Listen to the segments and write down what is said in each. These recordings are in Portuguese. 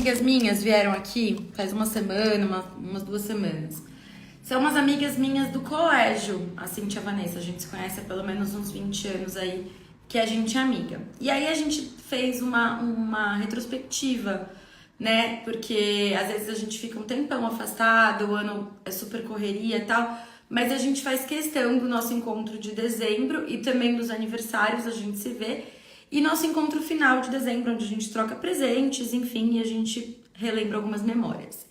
amigas minhas vieram aqui faz uma semana, umas 2 semanas. São umas amigas minhas do colégio, a Cintia e a Vanessa. A gente se conhece há pelo menos uns 20 anos aí, que a gente é amiga. E aí a gente fez uma retrospectiva, né? Porque às vezes a gente fica um tempão afastado, o ano é super correria e tal, mas a gente faz questão do nosso encontro de dezembro e também dos aniversários, a gente se vê. E nosso encontro final de dezembro, onde a gente troca presentes, enfim, e a gente relembra algumas memórias.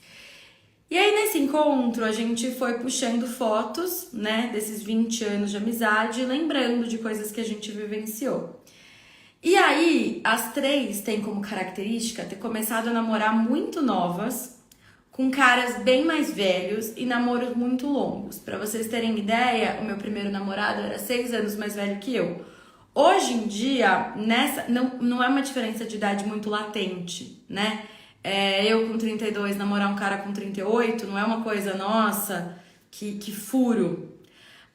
E aí, nesse encontro, a gente foi puxando fotos, né, desses 20 anos de amizade, lembrando de coisas que a gente vivenciou. E aí, as três têm como característica ter começado a namorar muito novas, com caras bem mais velhos e namoros muito longos. Pra vocês terem ideia, o meu primeiro namorado era 6 anos mais velho que eu. Hoje em dia, não é uma diferença de idade muito latente, né? Eu com 32 namorar um cara com 38 não é uma coisa, nossa, que furo.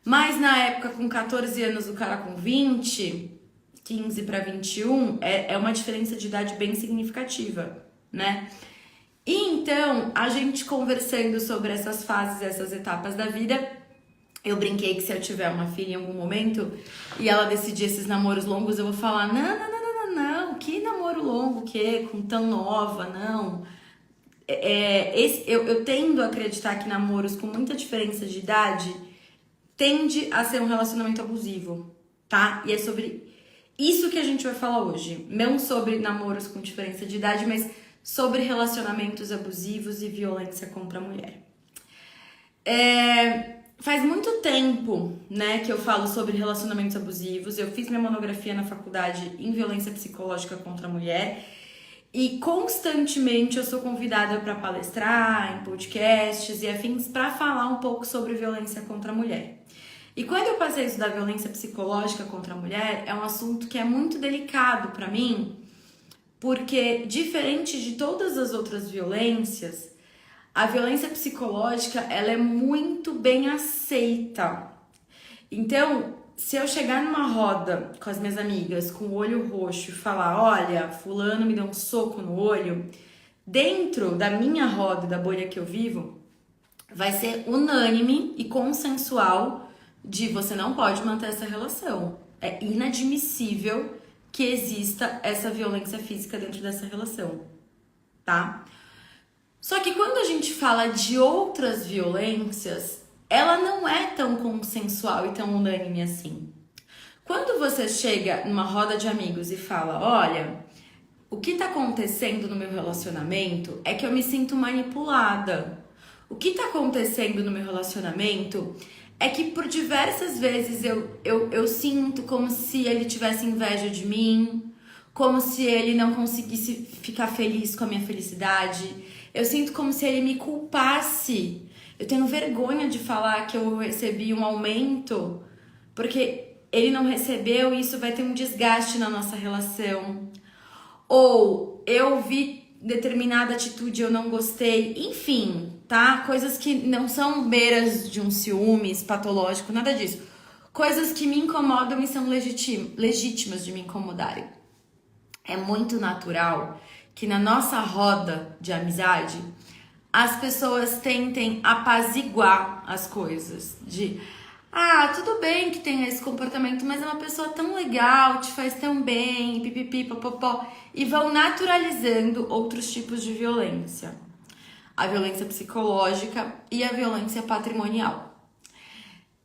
Mas na época, com 14 anos, o cara com 20, 15 para 21, é uma diferença de idade bem significativa, né? E então, a gente conversando sobre essas fases, essas etapas da vida, eu brinquei que se eu tiver uma filha em algum momento e ela decidir esses namoros longos, eu vou falar, não, que namoro longo, que com tão nova, não. Eu tendo a acreditar que namoros com muita diferença de idade tende a ser um relacionamento abusivo, tá? E é sobre isso que a gente vai falar hoje. Não sobre namoros com diferença de idade, mas sobre relacionamentos abusivos e violência contra a mulher. Faz muito tempo, né, que eu falo sobre relacionamentos abusivos. Eu fiz minha monografia na faculdade em violência psicológica contra a mulher e constantemente eu sou convidada para palestrar em podcasts e afins para falar um pouco sobre violência contra a mulher. E quando eu passei a estudar violência psicológica contra a mulher, é um assunto que é muito delicado para mim, porque diferente de todas as outras violências, a violência psicológica, ela é muito bem aceita. Então, se eu chegar numa roda com as minhas amigas com o olho roxo e falar, olha, fulano me deu um soco no olho, dentro da minha roda, da bolha que eu vivo, vai ser unânime e consensual de você não pode manter essa relação. É inadmissível que exista essa violência física dentro dessa relação, tá? Só que quando a gente fala de outras violências, ela não é tão consensual e tão unânime assim. Quando você chega numa roda de amigos e fala, olha, o que tá acontecendo no meu relacionamento é que eu me sinto manipulada. O que tá acontecendo no meu relacionamento é que por diversas vezes eu sinto como se ele tivesse inveja de mim, como se ele não conseguisse ficar feliz com a minha felicidade. Eu sinto como se ele me culpasse. Eu tenho vergonha de falar que eu recebi um aumento, porque ele não recebeu e isso vai ter um desgaste na nossa relação. Ou eu vi determinada atitude e eu não gostei. Enfim, tá? Coisas que não são beiras de um ciúmes patológico, nada disso. Coisas que me incomodam e são legítimas de me incomodarem. É muito natural que na nossa roda de amizade as pessoas tentem apaziguar as coisas. Tudo bem que tem esse comportamento, mas é uma pessoa tão legal, te faz tão bem, pipipi, popopó. E vão naturalizando outros tipos de violência. A violência psicológica e a violência patrimonial.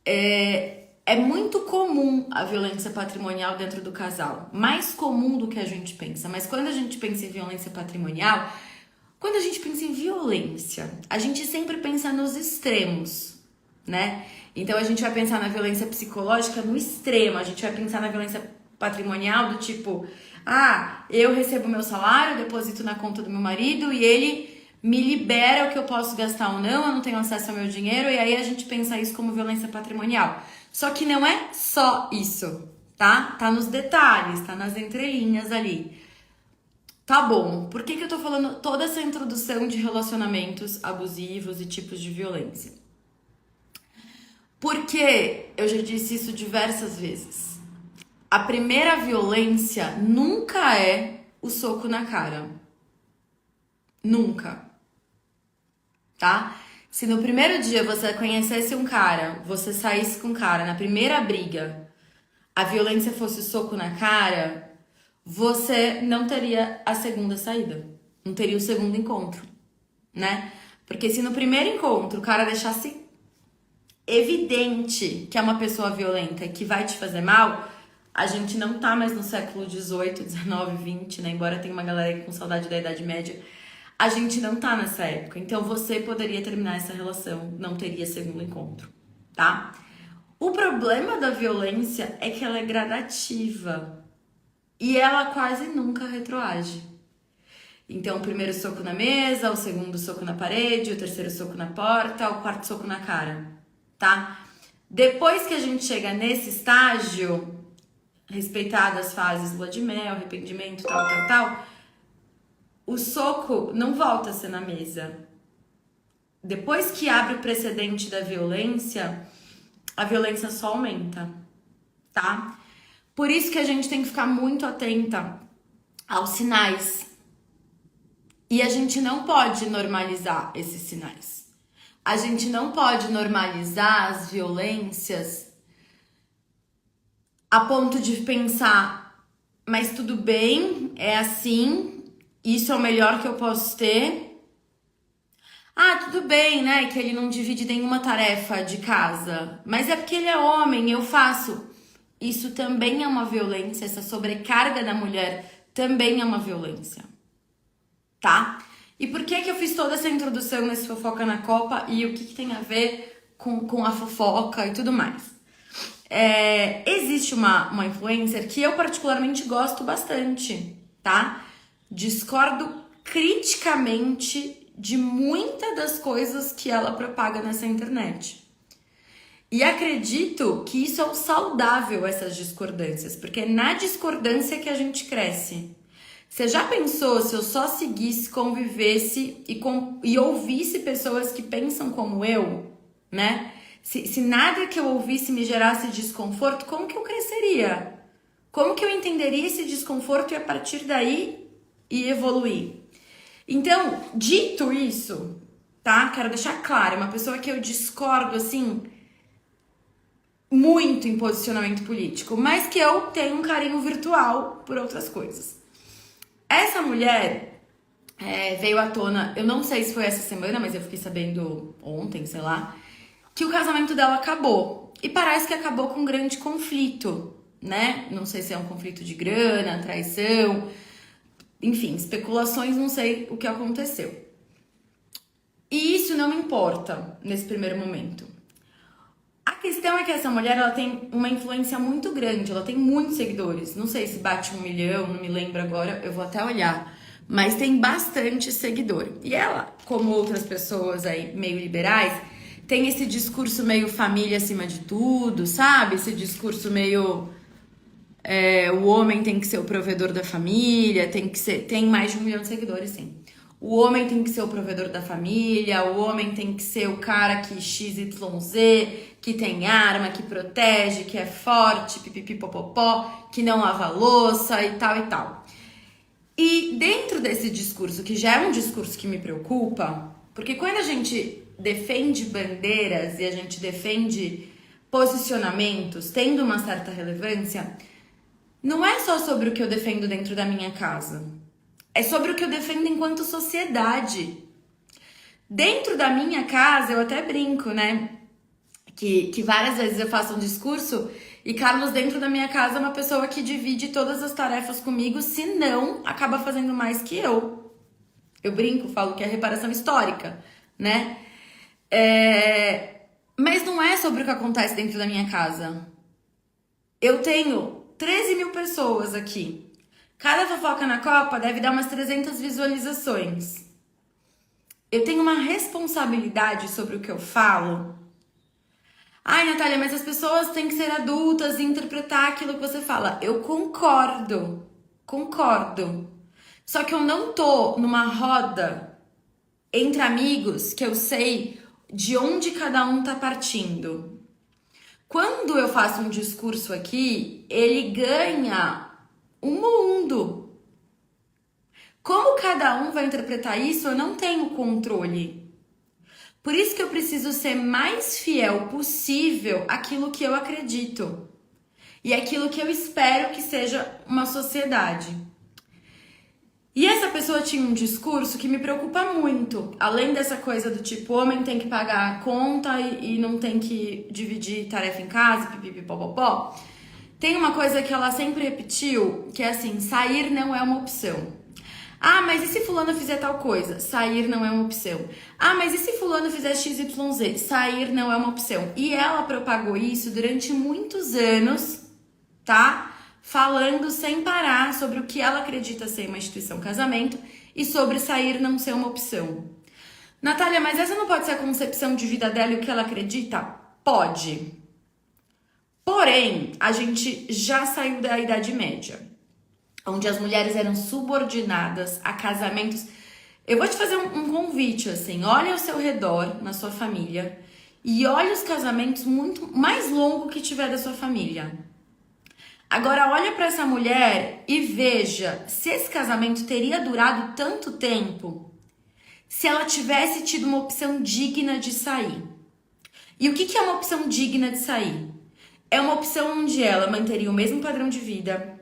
É muito comum a violência patrimonial dentro do casal. Mais comum do que a gente pensa. Mas quando a gente pensa em violência patrimonial, quando a gente pensa em violência, a gente sempre pensa nos extremos, né? Então a gente vai pensar na violência psicológica no extremo. A gente vai pensar na violência patrimonial do tipo, eu recebo meu salário, deposito na conta do meu marido e ele me libera o que eu posso gastar ou não, eu não tenho acesso ao meu dinheiro, e aí a gente pensa isso como violência patrimonial. Só que não é só isso, tá? Tá nos detalhes, tá nas entrelinhas ali. Tá bom, por que eu tô falando toda essa introdução de relacionamentos abusivos e tipos de violência? Porque eu já disse isso diversas vezes. A primeira violência nunca é o soco na cara. Nunca, tá? Se no primeiro dia você conhecesse um cara, você saísse com um cara, na primeira briga, a violência fosse soco na cara, você não teria a segunda saída. Não teria o segundo encontro, né? Porque se no primeiro encontro o cara deixasse evidente que é uma pessoa violenta e que vai te fazer mal, a gente não tá mais no século XVIII, XIX, XX, né? Embora tenha uma galera aí com saudade da Idade Média, a gente não tá nessa época. Então você poderia terminar essa relação, não teria segundo encontro, tá? O problema da violência é que ela é gradativa e ela quase nunca retroage. Então, o primeiro soco na mesa, o segundo soco na parede, o terceiro soco na porta, o quarto soco na cara, tá? Depois que a gente chega nesse estágio, respeitadas as fases lua de mel, arrependimento, tal, o soco não volta a ser na mesa. Depois que abre o precedente da violência, a violência só aumenta, tá? Por isso que a gente tem que ficar muito atenta aos sinais. E a gente não pode normalizar esses sinais. A gente não pode normalizar as violências a ponto de pensar, mas tudo bem, é assim, isso é o melhor que eu posso ter. Ah, tudo bem, né, que ele não divide nenhuma tarefa de casa, mas é porque ele é homem, eu faço. Isso também é uma violência, essa sobrecarga da mulher também é uma violência, tá? E por que eu fiz toda essa introdução nesse Fofoca na Copa e o que tem a ver com a fofoca e tudo mais? Existe uma influencer que eu particularmente gosto bastante, tá? Discordo criticamente de muitas das coisas que ela propaga nessa internet. E acredito que isso é o saudável, essas discordâncias, porque é na discordância que a gente cresce. Você já pensou se eu só seguisse, convivesse e ouvisse pessoas que pensam como eu, né? Se nada que eu ouvisse me gerasse desconforto, como que eu cresceria? Como que eu entenderia esse desconforto e a partir daí evoluir? Então, dito isso, tá? Quero deixar claro, é uma pessoa que eu discordo, assim, muito em posicionamento político, mas que eu tenho um carinho virtual por outras coisas. Essa mulher veio à tona, eu não sei se foi essa semana, mas eu fiquei sabendo ontem, sei lá, que o casamento dela acabou. E parece que acabou com um grande conflito, né? Não sei se é um conflito de grana, traição, enfim, especulações, não sei o que aconteceu. E isso não me importa nesse primeiro momento. A questão é que essa mulher, ela tem uma influência muito grande, ela tem muitos seguidores. Não sei se bate 1 milhão, não me lembro agora, eu vou até olhar. Mas tem bastante seguidor. E ela, como outras pessoas aí meio liberais, tem esse discurso meio família acima de tudo, sabe? Esse discurso meio... o homem tem que ser o provedor da família, tem mais de 1 milhão de seguidores, sim. O homem tem que ser o provedor da família, o homem tem que ser o cara que XYZ, que tem arma, que protege, que é forte, pipipipopopó, que não lava louça e tal e tal. E dentro desse discurso, que já é um discurso que me preocupa, porque quando a gente defende bandeiras e a gente defende posicionamentos, tendo uma certa relevância, não é só sobre o que eu defendo dentro da minha casa. É sobre o que eu defendo enquanto sociedade. Dentro da minha casa, eu até brinco, né? Que várias vezes eu faço um discurso e Carlos, dentro da minha casa, é uma pessoa que divide todas as tarefas comigo, se não, acaba fazendo mais que eu. Eu brinco, falo que é reparação histórica, né? Mas não é sobre o que acontece dentro da minha casa. Eu tenho 13 mil pessoas aqui. Cada fofoca na Copa deve dar umas 300 visualizações. Eu tenho uma responsabilidade sobre o que eu falo. Ai, Natália, mas as pessoas têm que ser adultas e interpretar aquilo que você fala. Eu concordo. Só que eu não tô numa roda entre amigos que eu sei de onde cada um tá partindo. Quando eu faço um discurso aqui, ele ganha um mundo. Como cada um vai interpretar isso, eu não tenho controle. Por isso que eu preciso ser mais fiel possível àquilo que eu acredito e àquilo que eu espero que seja uma sociedade. E essa pessoa tinha um discurso que me preocupa muito. Além dessa coisa do tipo, homem tem que pagar a conta e não tem que dividir tarefa em casa, pipipipopopó. Tem uma coisa que ela sempre repetiu, que é assim, sair não é uma opção. Ah, mas e se fulano fizer tal coisa? Sair não é uma opção. Ah, mas e se fulano fizer XYZ? Sair não é uma opção. E ela propagou isso durante muitos anos, tá? Falando sem parar sobre o que ela acredita ser uma instituição casamento e sobre sair não ser uma opção. Natália, mas essa não pode ser a concepção de vida dela e o que ela acredita? Pode. Porém, a gente já saiu da Idade Média, onde as mulheres eram subordinadas a casamentos. Eu vou te fazer um convite, assim, olha ao seu redor, na sua família, e olha os casamentos muito mais longos que tiver da sua família. Agora, olha para essa mulher e veja se esse casamento teria durado tanto tempo se ela tivesse tido uma opção digna de sair. E o que é uma opção digna de sair? É uma opção onde ela manteria o mesmo padrão de vida,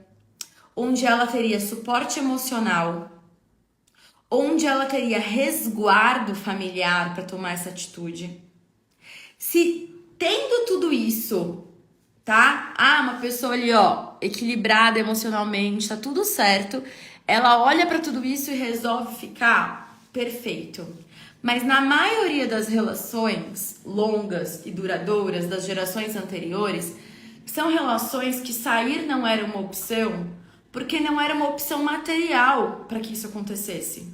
onde ela teria suporte emocional, onde ela teria resguardo familiar para tomar essa atitude. Se tendo tudo isso, tá? Ah, uma pessoa ali, ó, equilibrada emocionalmente, tá tudo certo. Ela olha para tudo isso e resolve ficar perfeito. Mas na maioria das relações longas e duradouras das gerações anteriores, são relações que sair não era uma opção, porque não era uma opção material para que isso acontecesse.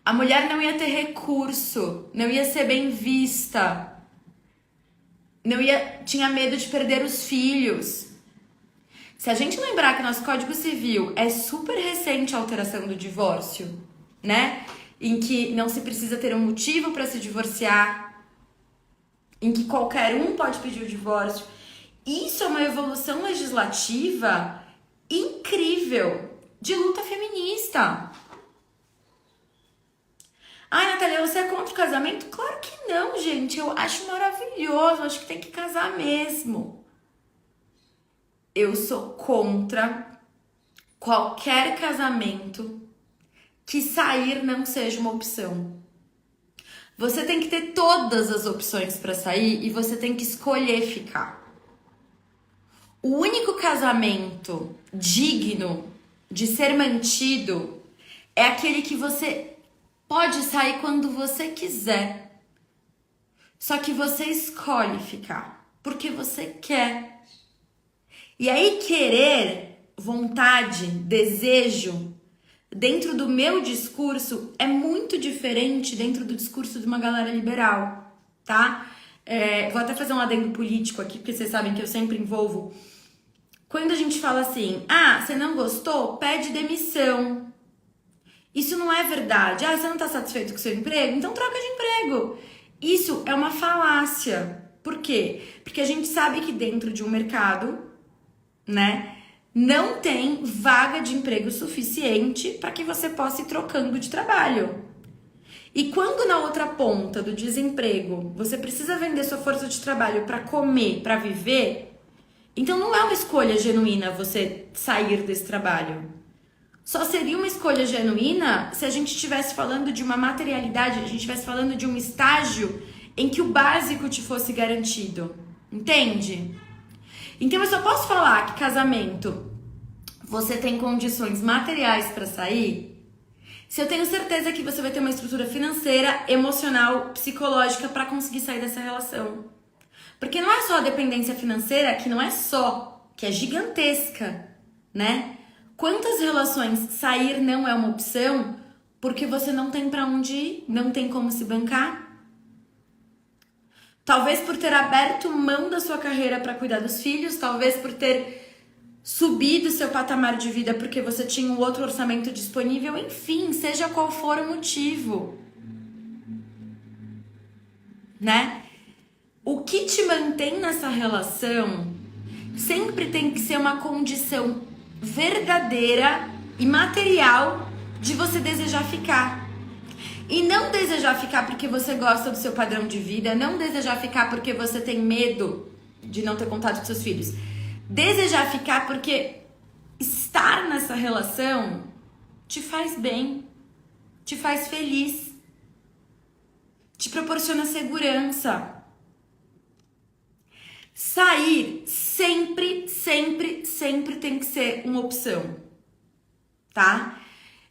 A mulher não ia ter recurso, não ia ser bem vista, tinha medo de perder os filhos. Se a gente lembrar que nosso Código Civil é super recente a alteração do divórcio, né? Em que não se precisa ter um motivo para se divorciar, em que qualquer um pode pedir o divórcio. Isso é uma evolução legislativa incrível de luta feminista. Ai, Natália, você é contra o casamento? Claro que não, gente. Eu acho maravilhoso. Acho que tem que casar mesmo. Eu sou contra qualquer casamento que sair não seja uma opção. Você tem que ter todas as opções para sair e você tem que escolher ficar. O único casamento digno de ser mantido é aquele que você pode sair quando você quiser. Só que você escolhe ficar, porque você quer. E aí querer, vontade, desejo, dentro do meu discurso é muito diferente dentro do discurso de uma galera liberal, tá? Vou até fazer um adendo político aqui, porque vocês sabem que eu sempre envolvo. Quando a gente fala assim, ah, você não gostou? Pede demissão. Isso não é verdade. Ah, você não tá satisfeito com o seu emprego? Então troca de emprego. Isso é uma falácia. Por quê? Porque a gente sabe que dentro de um mercado, né, não tem vaga de emprego suficiente para que você possa ir trocando de trabalho. E quando na outra ponta do desemprego você precisa vender sua força de trabalho para comer, para viver, então não é uma escolha genuína você sair desse trabalho. Só seria uma escolha genuína se a gente estivesse falando de uma materialidade, a gente estivesse falando de um estágio em que o básico te fosse garantido. Entende? Então eu só posso falar que casamento você tem condições materiais para sair se eu tenho certeza que você vai ter uma estrutura financeira, emocional, psicológica para conseguir sair dessa relação. Porque não é só a dependência financeira, que não é só, que é gigantesca, né? Quantas relações sair não é uma opção porque você não tem para onde ir, não tem como se bancar? Talvez por ter aberto mão da sua carreira para cuidar dos filhos, talvez por ter subido seu patamar de vida porque você tinha um outro orçamento disponível, enfim, seja qual for o motivo, né? O que te mantém nessa relação sempre tem que ser uma condição verdadeira e material de você desejar ficar. E não desejar ficar porque você gosta do seu padrão de vida, não desejar ficar porque você tem medo de não ter contato com seus filhos. Desejar ficar porque estar nessa relação te faz bem, te faz feliz, te proporciona segurança. Sair sempre, sempre, sempre tem que ser uma opção, tá?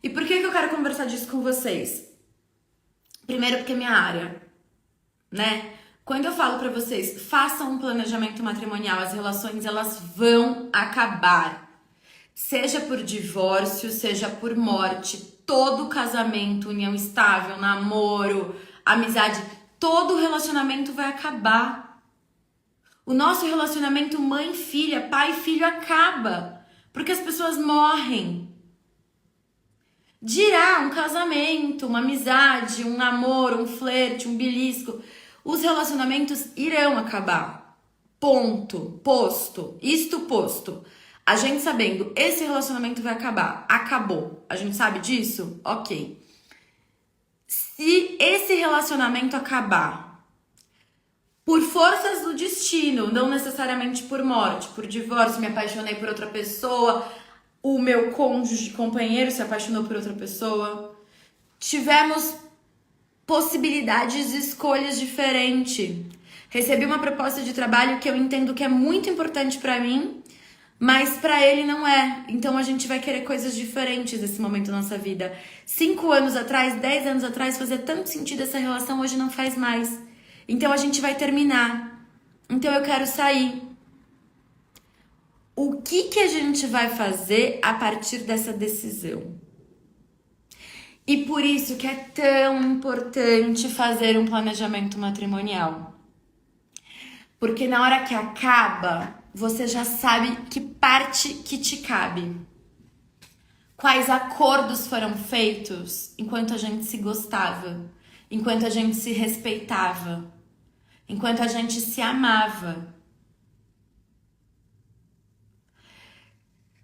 E por que eu quero conversar disso com vocês? Primeiro porque é minha área, né? Quando eu falo pra vocês, façam um planejamento matrimonial, as relações elas vão acabar. Seja por divórcio, seja por morte, todo casamento, união estável, namoro, amizade, todo relacionamento vai acabar. O nosso relacionamento mãe-filha, pai-filho acaba, porque as pessoas morrem. Dirá um casamento, uma amizade, um namoro, um flerte, um belisco. Os relacionamentos irão acabar. Ponto. Posto. Isto posto. A gente sabendo, esse relacionamento vai acabar. Acabou. A gente sabe disso? Ok. Se esse relacionamento acabar por forças do destino, não necessariamente por morte, por divórcio, me apaixonei por outra pessoa, o meu cônjuge, companheiro se apaixonou por outra pessoa, tivemos possibilidades de escolhas diferentes. Recebi uma proposta de trabalho que eu entendo que é muito importante pra mim, mas pra ele não é. Então a gente vai querer coisas diferentes nesse momento da nossa vida. 5 anos atrás, 10 anos atrás, fazia tanto sentido essa relação, hoje não faz mais. Então a gente vai terminar. Então eu quero sair. O que a gente vai fazer a partir dessa decisão? E por isso que é tão importante fazer um planejamento matrimonial. Porque na hora que acaba, você já sabe que parte que te cabe. Quais acordos foram feitos enquanto a gente se gostava, enquanto a gente se respeitava, enquanto a gente se amava.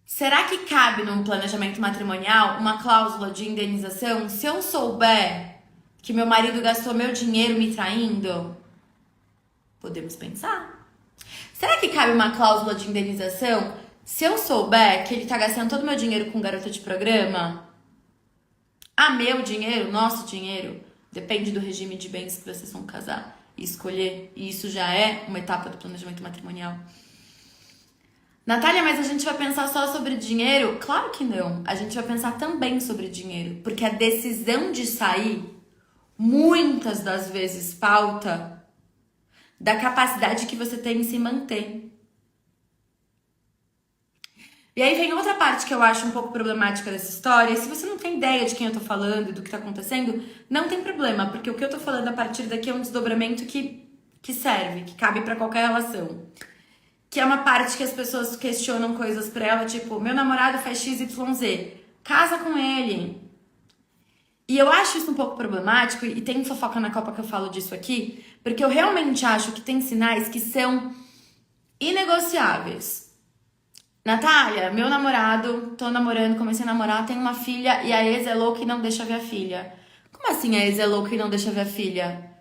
Será que cabe num planejamento matrimonial uma cláusula de indenização se eu souber que meu marido gastou meu dinheiro me traindo? Podemos pensar. Será que cabe uma cláusula de indenização se eu souber que ele tá gastando todo o meu dinheiro com garota de programa? Ah, meu dinheiro, nosso dinheiro, depende do regime de bens que vocês vão casar e escolher. E isso já é uma etapa do planejamento matrimonial. Natália, mas a gente vai pensar só sobre dinheiro? Claro que não. A gente vai pensar também sobre dinheiro. Porque a decisão de sair, muitas das vezes, pauta da capacidade que você tem em se manter. E aí vem outra parte que eu acho um pouco problemática dessa história. E se você não tem ideia de quem eu tô falando e do que tá acontecendo, não tem problema. Porque o que eu tô falando a partir daqui é um desdobramento que serve, que cabe pra qualquer relação. Que é uma parte que as pessoas questionam coisas pra ela, tipo, meu namorado faz XYZ, casa com ele. E eu acho isso um pouco problemático, e tem fofoca na copa que eu falo disso aqui, porque eu realmente acho que tem sinais que são inegociáveis. Natália, meu namorado, tô namorando, comecei a namorar, tem uma filha, e a ex é louca e não deixa ver a filha. Como assim a ex é louca e não deixa ver a filha?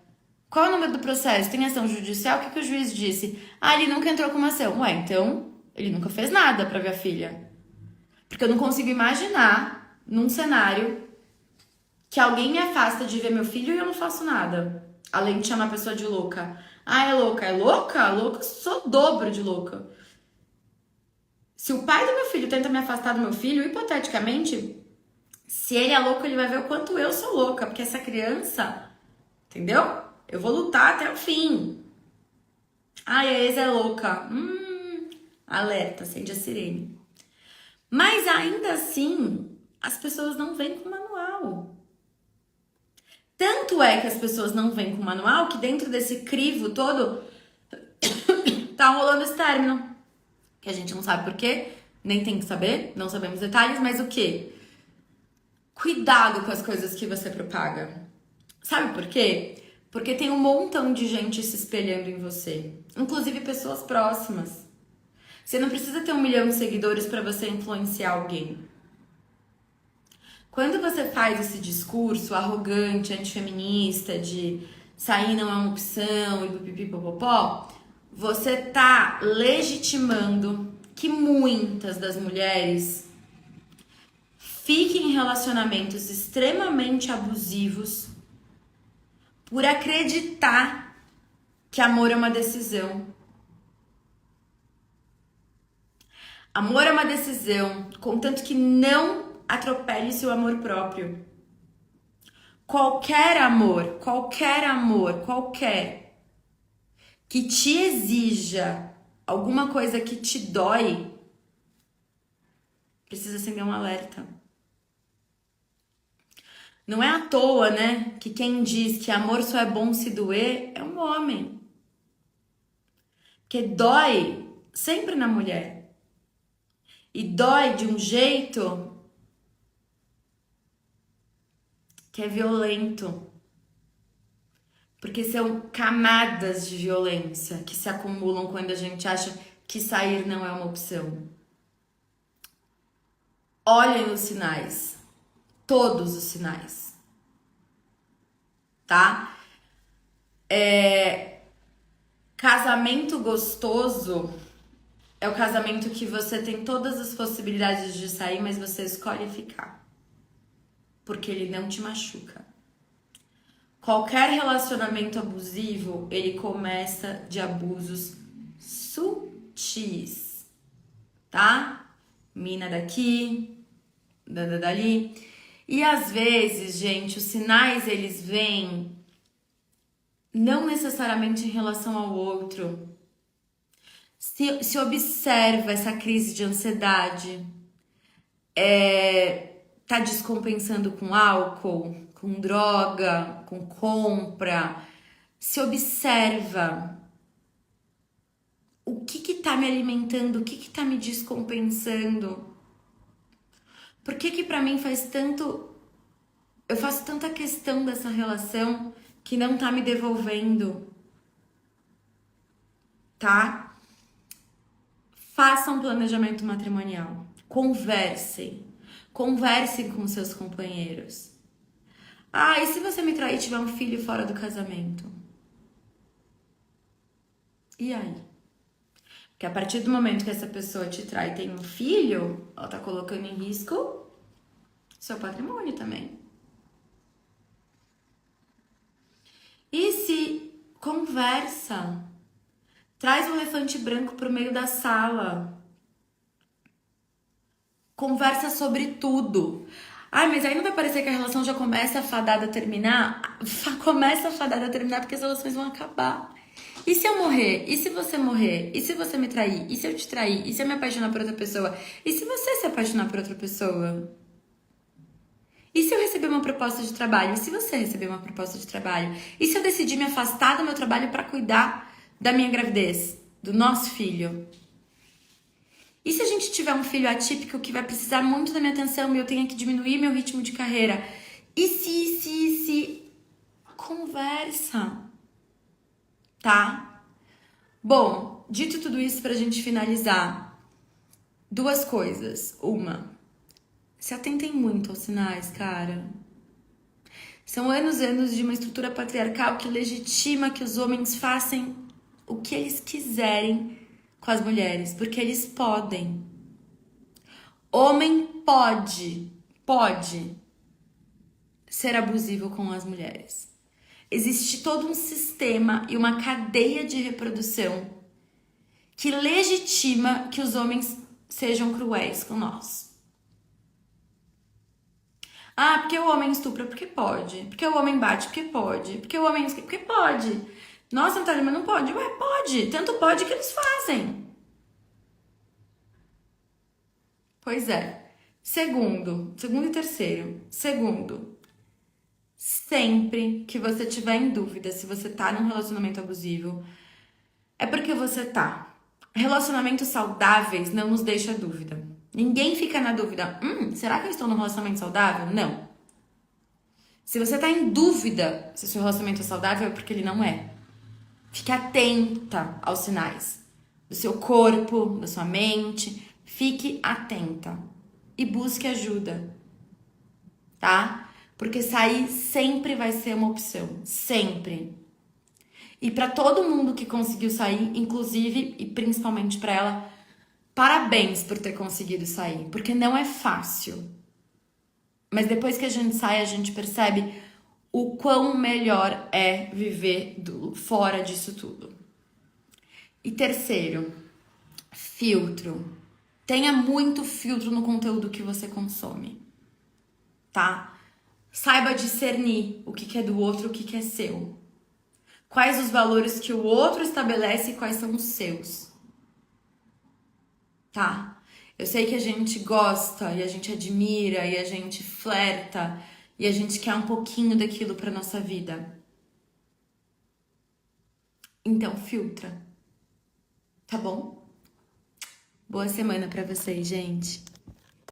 Qual é o número do processo? Tem ação judicial? O que o juiz disse? Ah, ele nunca entrou com uma ação. Ué, então ele nunca fez nada pra ver a filha. Porque eu não consigo imaginar num cenário que alguém me afasta de ver meu filho e eu não faço nada. Além de chamar a pessoa de louca. Ah, é louca? É louca? Louca, sou dobro de louca. Se o pai do meu filho tenta me afastar do meu filho, hipoteticamente, se ele é louco, ele vai ver o quanto eu sou louca. Porque essa criança, entendeu? Eu vou lutar até o fim. Ai, a ex é louca. Alerta, acende a sirene. Mas ainda assim, as pessoas não vêm com manual. Tanto é que as pessoas não vêm com manual que dentro desse crivo todo tá rolando esse término. Que a gente não sabe por quê, nem tem que saber, não sabemos detalhes, mas o quê? Cuidado com as coisas que você propaga. Sabe por quê? Porque tem um montão de gente se espelhando em você. Inclusive pessoas próximas. Você não precisa ter 1 milhão de seguidores para você influenciar alguém. Quando você faz esse discurso arrogante, antifeminista, de sair não é uma opção e pipipipopopó, você tá legitimando que muitas das mulheres fiquem em relacionamentos extremamente abusivos por acreditar que amor é uma decisão. Amor é uma decisão, contanto que não atropele seu amor próprio. Qualquer amor, que te exija alguma coisa que te dói, precisa acender um alerta. Não é à toa, né, que quem diz que amor só é bom se doer é um homem. Porque dói sempre na mulher. E dói de um jeito que é violento. Porque são camadas de violência que se acumulam quando a gente acha que sair não é uma opção. Olhem os sinais. Todos os sinais. Tá? Casamento gostoso é o casamento que você tem todas as possibilidades de sair, mas você escolhe ficar. Porque ele não te machuca. Qualquer relacionamento abusivo, ele começa de abusos sutis, tá? Mina daqui, dali. E às vezes, gente, os sinais, eles vêm não necessariamente em relação ao outro. Se observa essa crise de ansiedade, tá descompensando com álcool, com droga, com compra. Se observa o que tá me alimentando, o que tá me descompensando. Por que pra mim eu faço tanta questão dessa relação que não tá me devolvendo, tá? Faça um planejamento matrimonial. Conversem com seus companheiros. Ah, e se você me trair e tiver um filho fora do casamento? E aí? Porque a partir do momento que essa pessoa te trai e tem um filho, ela tá colocando em risco seu patrimônio também. E se conversa? Traz um elefante branco pro meio da sala. Conversa sobre tudo. Ai, mas aí não vai parecer que a relação já começa fadada a terminar? Começa fadada a terminar porque as relações vão acabar. E se eu morrer? E se você morrer? E se você me trair? E se eu te trair? E se eu me apaixonar por outra pessoa? E se você se apaixonar por outra pessoa? E se eu receber uma proposta de trabalho? E se você receber uma proposta de trabalho? E se eu decidir me afastar do meu trabalho para cuidar da minha gravidez? Do nosso filho? E se a gente tiver um filho atípico que vai precisar muito da minha atenção e eu tenha que diminuir meu ritmo de carreira? E se... Conversa. Tá? Bom, dito tudo isso pra gente finalizar, duas coisas. Uma, se atentem muito aos sinais, cara. São anos e anos de uma estrutura patriarcal que legitima que os homens façam o que eles quiserem com as mulheres, porque eles podem. Homem pode ser abusivo com as mulheres. Existe todo um sistema e uma cadeia de reprodução que legitima que os homens sejam cruéis com nós. Ah, porque o homem estupra? Porque pode. Porque o homem bate? Porque pode. Porque o homem... Porque pode. Nossa, Natália, mas não pode. Ué, pode. Tanto pode que eles fazem. Pois é. Segundo e terceiro. Segundo, sempre que você tiver em dúvida se você tá num relacionamento abusivo, é porque você tá. Relacionamentos saudáveis não nos deixa dúvida. Ninguém fica na dúvida. Será que eu estou num relacionamento saudável? Não. Se você tá em dúvida se o seu relacionamento é saudável, é porque ele não é. Fique atenta aos sinais do seu corpo, da sua mente. Fique atenta e busque ajuda. tá? Porque sair sempre vai ser uma opção, sempre. E pra todo mundo que conseguiu sair, inclusive e principalmente pra ela, parabéns por ter conseguido sair, porque não é fácil. Mas depois que a gente sai, a gente percebe o quão melhor é viver fora disso tudo. E terceiro, filtro. Tenha muito filtro no conteúdo que você consome, tá? Saiba discernir o que é do outro e o que é seu. Quais os valores que o outro estabelece e quais são os seus, tá? Eu sei que a gente gosta e a gente admira e a gente flerta e a gente quer um pouquinho daquilo pra nossa vida. Então filtra, tá bom? Boa semana pra vocês, gente.